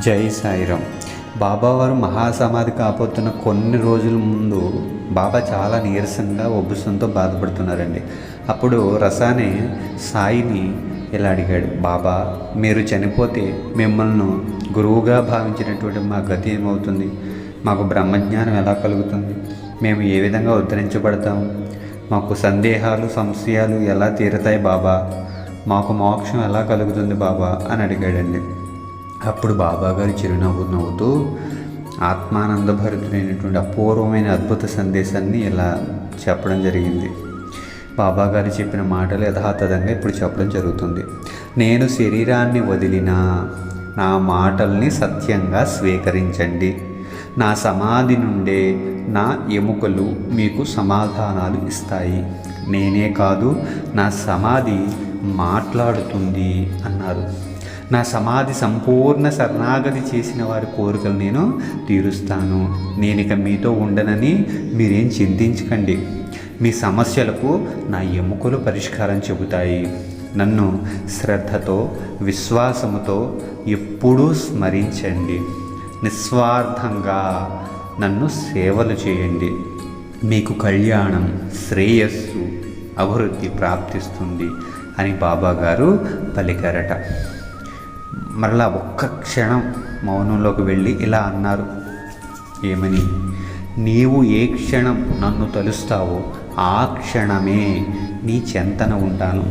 జై సాయిరాం. బాబావారు మహాసమాధి కాబోతున్న కొన్ని రోజుల ముందు బాబా చాలా నీరసంగా ఉబ్బసంతో బాధపడుతున్నారండి. అప్పుడు రసానే సాయిని ఇలా అడిగాడు, బాబా మీరు చనిపోతే మిమ్మల్ని గురువుగా భావించినటువంటి మా గతి ఏమవుతుంది? మాకు బ్రహ్మజ్ఞానం ఎలా కలుగుతుంది? మేము ఏ విధంగా ఉద్ధరించబడతాము? మాకు సందేహాలు సంశయాలు ఎలా తీరుతాయి బాబా? మాకు మోక్షం ఎలా కలుగుతుంది బాబా అని అడిగాడండి. అప్పుడు బాబాగారు చిరునవ్వు నవ్వుతూ ఆత్మానందభరితుడైనటువంటి అపూర్వమైన అద్భుత సందేశాన్ని ఇలా చెప్పడం జరిగింది. బాబాగారు చెప్పిన మాటలు యథాతథంగా ఇప్పుడు చెప్పడం జరుగుతుంది. నేను శరీరాన్ని వదిలినా నా మాటల్ని సత్యంగా స్వీకరించండి. నా సమాధి నుండే నా ఎముకలు మీకు సమాధానాలు ఇస్తాయి. నేనే కాదు, నా సమాధి మాట్లాడుతుంది అన్నారు. నా సమాధి సంపూర్ణ శరణాగతి చేసిన వారి కోరికలు నేను తీరుస్తాను. నేనిక మీతో ఉండనని మీరేం చింతించకండి. మీ సమస్యలకు నా ఎముకలు పరిష్కారం చెబుతాయి. నన్ను శ్రద్ధతో విశ్వాసముతో ఎప్పుడూ స్మరించండి. నిస్వార్థంగా నన్ను సేవలు చేయండి. మీకు కళ్యాణం, శ్రేయస్సు, అభివృద్ధి ప్రాప్తిస్తుంది అని బాబాగారు పలికారట. మరలా ఒక్క క్షణం మౌనంలోకి వెళ్ళి ఇలా అన్నారు. ఏమని? నీవు ఏ క్షణం నన్ను తలుస్తావో ఆ క్షణమే నీ చెంతన ఉంటాను.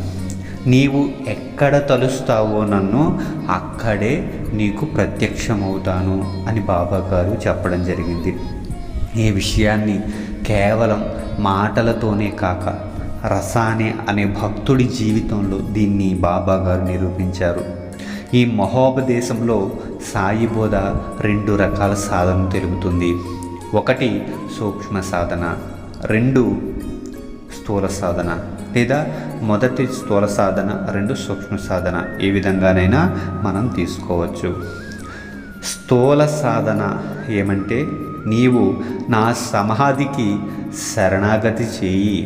నీవు ఎక్కడ తలుస్తావో నన్ను అక్కడే నీకు ప్రత్యక్షమవుతాను అని బాబాగారు చెప్పడం జరిగింది. ఈ విషయాన్ని కేవలం మాటలతోనే కాక రసానే అనే భక్తుడి జీవితంలో దీన్ని బాబాగారు నిరూపించారు. ఈ మహోపదేశంలో సాయి బోధ 2 రకాల సాధన తెలుపుతుంది. 1 సూక్ష్మ సాధన, 2 స్థూల సాధన, లేదా 1 స్థూల సాధన, 2 సూక్ష్మ సాధన. ఏ విధంగానైనా మనం తీసుకోవచ్చు. స్థూల సాధన ఏమంటే నీవు నా సమాధికి శరణాగతి చేయి,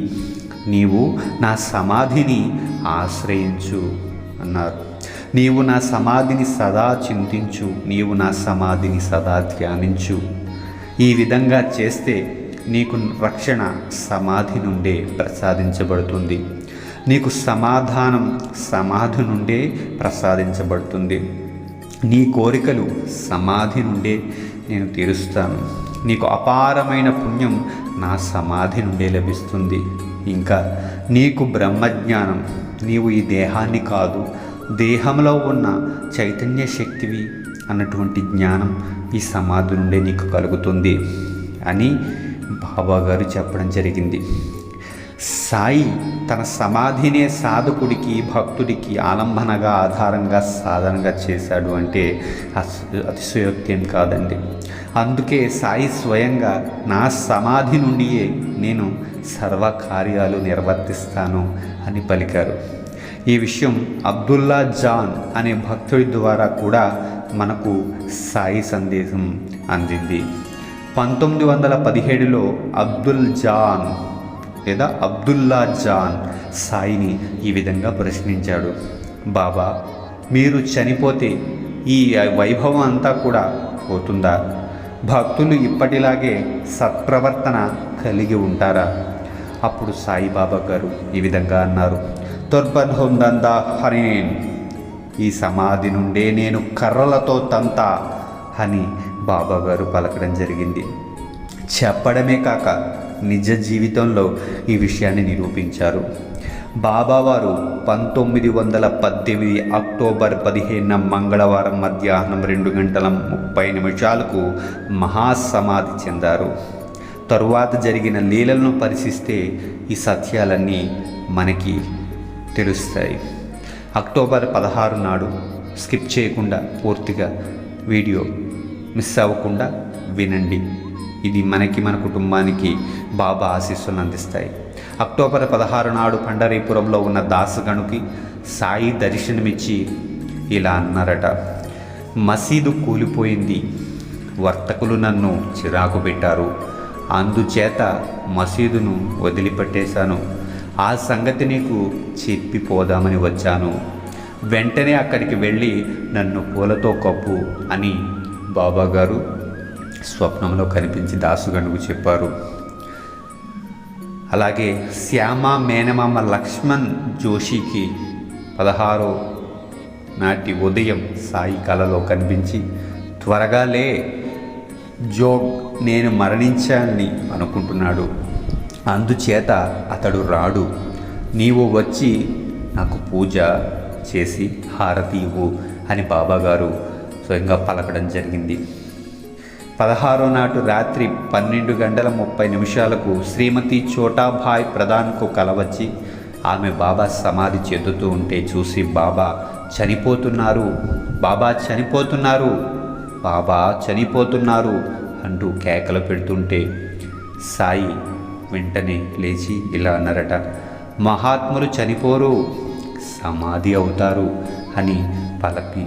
నీవు నా సమాధిని ఆశ్రయించు అన్నారు. నీవు నా సమాధిని సదా చింతించు, నీవు నా సమాధిని సదా ధ్యానించు. ఈ విధంగా చేస్తే నీకు రక్షణ సమాధి నుండే ప్రసాదించబడుతుంది. నీకు సమాధానం సమాధి నుండే ప్రసాదించబడుతుంది. నీ కోరికలు సమాధి నుండే నేను తీరుస్తాను. నీకు అపారమైన పుణ్యం నా సమాధి నుండే లభిస్తుంది. ఇంకా నీకు బ్రహ్మజ్ఞానం, నీవు ఈ దేహాన్ని కాదు, దేహంలో ఉన్న చైతన్య శక్తివి అన్నటువంటి జ్ఞానం ఈ సమాధి నుండే నీకు కలుగుతుంది అని బాబాగారు చెప్పడం జరిగింది. సాయి తన సమాధినే సాధకుడికి భక్తుడికి ఆలంబనగా ఆధారంగా సాధనగా చేశాడు అంటే అతిశయోక్తి కాదండి. అందుకే సాయి స్వయంగా నా సమాధి నుండియే నేను సర్వకార్యాలు నిర్వర్తిస్తాను అని పలికారు. ఈ విషయం అబ్దుల్లా జాన్ అనే భక్తుడి ద్వారా కూడా మనకు సాయి సందేశం అందింది. 1917లో అబ్దుల్ జాన్ లేదా అబ్దుల్లా జాన్ సాయిని ఈ విధంగా ప్రశ్నించాడు. బాబా మీరు చనిపోతే ఈ వైభవం అంతా కూడా పోతుందా? భక్తులు ఇప్పటిలాగే సత్ప్రవర్తన కలిగి ఉంటారా? అప్పుడు సాయిబాబా గారు ఈ విధంగా అన్నారు. తుర్బన్హుందందా హరేన్, ఈ సమాధి నుండే నేను కర్రలతో తంతా అని బాబాగారు పలకడం జరిగింది. చెప్పడమే కాక నిజ జీవితంలో ఈ విషయాన్ని నిరూపించారు. బాబావారు 1918 అక్టోబర్ 15 మంగళవారం మధ్యాహ్నం 2:30 మహాసమాధి చెందారు. తరువాత జరిగిన లీలలను పరిశీలిస్తే ఈ సత్యాలన్నీ మనకి తెలుస్తాయి. అక్టోబర్ 16 నాడు స్కిప్ చేయకుండా పూర్తిగా వీడియో మిస్ అవ్వకుండా వినండి. ఇది మనకి మన కుటుంబానికి బాబా ఆశీస్సులను అందిస్తాయి. అక్టోబర్ 16 నాడు పండరీపురంలో ఉన్న దాసగణుకి సాయి దర్శనమిచ్చి ఇలా అన్నారట. మసీదు కూలిపోయింది, వర్తకులు నన్ను చిరాకు పెట్టారు, అందుచేత మసీదును వదిలిపెట్టేశాను. ఆ సంగతి నీకు చెప్పిపోదామని వచ్చాను. వెంటనే అక్కడికి వెళ్ళి నన్ను పూలతో కప్పు అని బాబాగారు స్వప్నంలో కనిపించి దాసుగణుకు చెప్పారు. అలాగే శ్యామ మేనమామ లక్ష్మణ్ జోషికి 16వ నాటి ఉదయం సాయి కలలో కనిపించి, త్వరగా లే జోగ్, నేను మరణించాలని అనుకుంటున్నాడు, అందుచేత అతడు రాడు, నీవు వచ్చి నాకు పూజ చేసి హారతి ఇవ్వు అని బాబాగారు స్వయంగా పలకడం జరిగింది. 16వ నాటు రాత్రి 12:30 శ్రీమతి చోటాభాయ్ ప్రధాన్కు కలవచ్చి ఆమె బాబా సమాధి చెందుతూ ఉంటే చూసి, బాబా చనిపోతున్నారు, బాబా చనిపోతున్నారు, బాబా చనిపోతున్నారు అంటూ కేకలు పెడుతుంటే సాయి వెంటనే లేచి ఇలా అన్నారట, మహాత్ములు చనిపోరు, సమాధి అవుతారు అని పలకి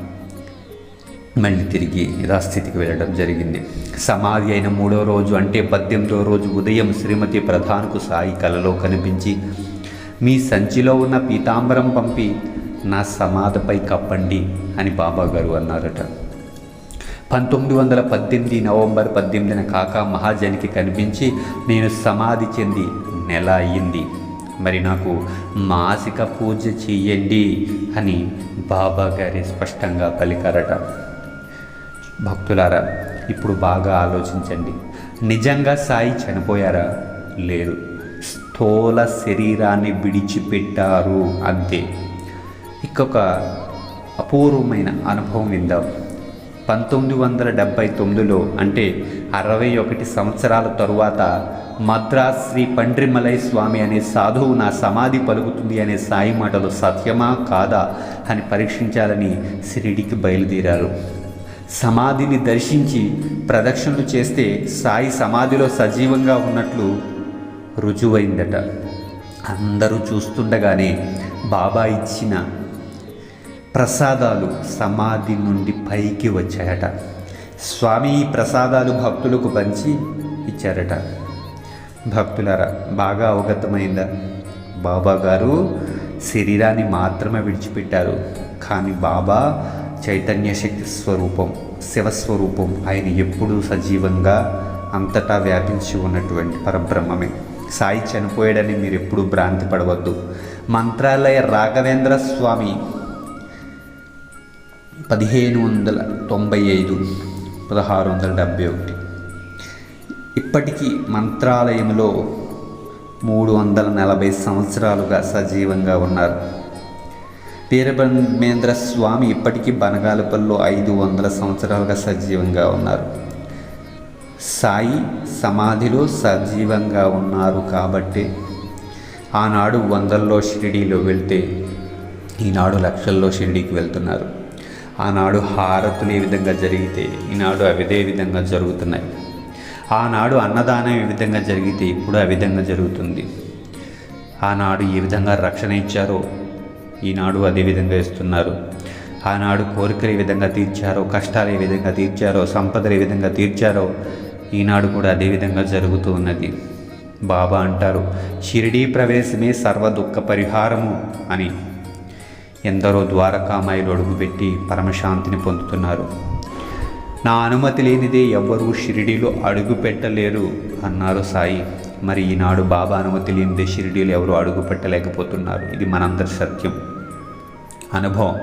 మళ్ళీ తిరిగి యథాస్థితికి వెళ్ళడం జరిగింది. సమాధి అయిన 3వ రోజు అంటే 18వ రోజు ఉదయం శ్రీమతి ప్రధాన్కు సాయి కలలో కనిపించి, మీ సంచిలో ఉన్న పీతాంబరం పంపి నా సమాధిపై కప్పండి అని బాబాగారు అన్నారట. 1918 నవంబర్ 18న కాకా మహాజనికి కనిపించి, నేను సమాధి చెంది నెల అయ్యింది, మరి నాకు మాసిక పూజ చెయ్యండి అని బాబాగారి స్పష్టంగా పలికారట. భక్తులారా, ఇప్పుడు బాగా ఆలోచించండి, నిజంగా సాయి చనిపోయారా? లేదు, స్థూల శరీరాన్ని విడిచిపెట్టారు అంతే. ఇంకొక అపూర్వమైన అనుభవం విందాం. 1979లో అంటే 61 సంవత్సరాల తరువాత మద్రాస్ శ్రీ పండ్రిమలై స్వామి అనే సాధువు నా సమాధి పలుకుతుంది అనే సాయి మాటలు సత్యమా కాదా అని పరీక్షించాలని షిరిడీకి బయలుదేరారు. సమాధిని దర్శించి ప్రదక్షిణలు చేస్తే సాయి సమాధిలో సజీవంగా ఉన్నట్లు రుజువైందట. అందరూ చూస్తుండగానే బాబా ఇచ్చిన ప్రసాదాలు సమాధి నుండి పైకి వచ్చాయట. స్వామి ఈ ప్రసాదాలు భక్తులకు పంచి ఇచ్చారట. భక్తులారా, బాగా అవగతమైందా? బాబా గారు శరీరాన్ని మాత్రమే విడిచిపెట్టారు, కానీ బాబా చైతన్య శక్తి స్వరూపం, శివస్వరూపం. ఆయన ఎప్పుడూ సజీవంగా అంతటా వ్యాపించి ఉన్నటువంటి పరబ్రహ్మమే. సాయి చనిపోయాడని మీరు ఎప్పుడూ భ్రాంతి పడవద్దు. మంత్రాలయ రాఘవేంద్ర స్వామి 1595 1671 ఇప్పటికీ మంత్రాలయంలో 340 సంవత్సరాలుగా సజీవంగా ఉన్నారు. వీరబ్రహ్మేంద్ర స్వామి ఇప్పటికీ బనగాలపల్లిలో 500 సంవత్సరాలుగా సజీవంగా ఉన్నారు. సాయి సమాధిలో సజీవంగా ఉన్నారు కాబట్టి ఆనాడు 100ల్లో షిరిడీలో వెళ్తే ఈనాడు లక్షల్లో షిరిడీకి వెళ్తున్నారు. ఆనాడు హారతులు ఏ విధంగా జరిగితే ఈనాడు అదే విధంగా జరుగుతున్నాయి. ఆనాడు అన్నదానం ఏ విధంగా జరిగితే ఇప్పుడు ఆ విధంగా జరుగుతుంది. ఆనాడు ఏ విధంగా రక్షణ ఇచ్చారో ఈనాడు అదే విధంగా ఇస్తున్నారు. ఆనాడు కోరికలు ఏ విధంగా తీర్చారో, కష్టాలు ఏ విధంగా తీర్చారో, సంపదలు ఏ విధంగా తీర్చారో ఈనాడు కూడా అదే విధంగా జరుగుతూ ఉన్నది. బాబా అంటారు, షిరిడీ ప్రవేశమే సర్వ దుఃఖ పరిహారము అని. ఎందరో ద్వారకామాయిలు అడుగుపెట్టి పరమశాంతిని పొందుతున్నారు. నా అనుమతి లేనిదే ఎవ్వరూ షిరిడీలో అడుగు పెట్టలేరు అన్నారు సాయి. మరి ఈనాడు బాబా అనుమతి లేనిదే షిరిడీలో ఎవరు అడుగు పెట్టలేకపోతున్నారు. ఇది మనందరి సత్యం, అనుభవం.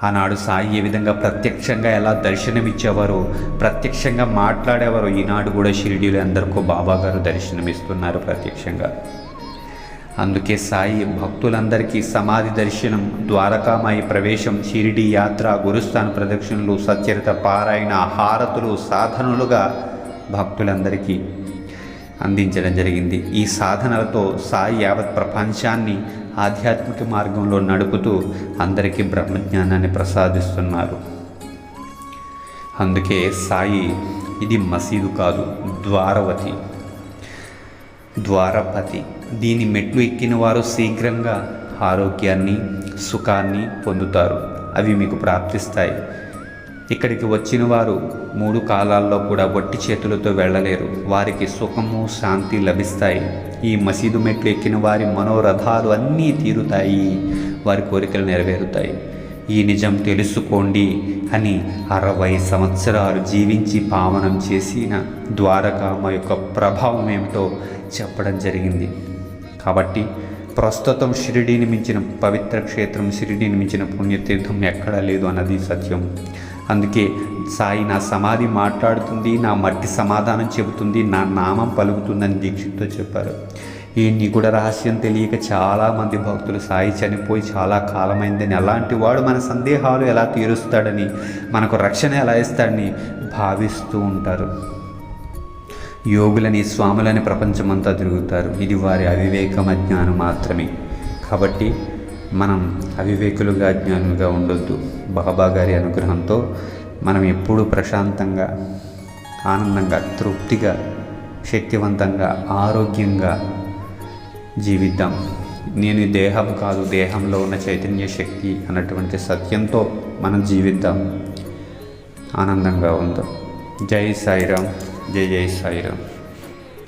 ఆనాడు సాయి ఏ విధంగా ప్రత్యక్షంగా ఎలా దర్శనమిచ్చేవారో, ప్రత్యక్షంగా మాట్లాడేవారో ఈనాడు కూడా షిరిడీలో అందరికీ బాబా గారు దర్శనమిస్తున్నారు ప్రత్యక్షంగా. అందుకే సాయి భక్తులందరికీ సమాధి దర్శనం, ద్వారకామాయి ప్రవేశం, షిరిడీ యాత్ర, గురుస్థాన ప్రదక్షిణలు, సచ్చరిత పారాయణ, హారతులు సాధనలుగా భక్తులందరికీ అందించడం జరిగింది. ఈ సాధనలతో సాయి యావత్ ప్రపంచాన్ని ఆధ్యాత్మిక మార్గంలో నడుపుతూ అందరికీ బ్రహ్మజ్ఞానాన్ని ప్రసాదిస్తున్నారు. అందుకే సాయి ఇది మసీదు కాదు, ద్వారపతి. దీని మెట్లు ఎక్కిన వారు శీఘ్రంగా ఆరోగ్యాన్ని, సుఖాన్ని పొందుతారు. అవి మీకు ప్రాప్తిస్తాయి. ఇక్కడికి వచ్చిన వారు 3 కాలాల్లో కూడా వట్టి చేతులతో వెళ్ళలేరు. వారికి సుఖము, శాంతి లభిస్తాయి. ఈ మసీదు మెట్లు ఎక్కిన వారి మనోరథాలు అన్నీ తీరుతాయి. వారి కోరికలు నెరవేరుతాయి. ఈ నిజం తెలుసుకోండి అని 60 సంవత్సరాలు జీవించి పావనం చేసిన ద్వారకామ యొక్క ప్రభావం ఏమిటో చెప్పడం జరిగింది. కాబట్టి ప్రస్తుతం షిరిడీని మించిన పవిత్ర క్షేత్రం, షిరిడీని మించిన పుణ్యతీర్థం ఎక్కడా లేదు అన్నది సత్యం. అందుకే సాయి నా సమాధి మాట్లాడుతుంది, నా మట్టి సమాధానం చెబుతుంది, నా నామం పలుకుతుందని దీక్షిత్తో చెప్పారు. ఈ నిగూఢ రహస్యం తెలియక చాలామంది భక్తులు సాయి చనిపోయి చాలా కాలమైందని, అలాంటి వాడు మన సందేహాలు ఎలా తీరుస్తాడని, మనకు రక్షణ ఎలా ఇస్తాడని భావిస్తూ ఉంటారు. యోగులని, స్వాములని ప్రపంచమంతా తిరుగుతారు. ఇది వారి అవివేకం, అజ్ఞానం మాత్రమే. కాబట్టి మనం అవివేకులుగా, అజ్ఞానులుగా ఉండొద్దు. బాబా గారి అనుగ్రహంతో మనం ఎప్పుడూ ప్రశాంతంగా, ఆనందంగా, తృప్తిగా, శక్తివంతంగా, ఆరోగ్యంగా జీవిద్దాం. నేను దేహం కాదు, దేహంలో ఉన్న చైతన్య శక్తి అన్నటువంటి సత్యంతో మనం జీవిద్దాం, ఆనందంగా ఉందాం. జై సాయిరామ్, జై జై సాయిరామ్.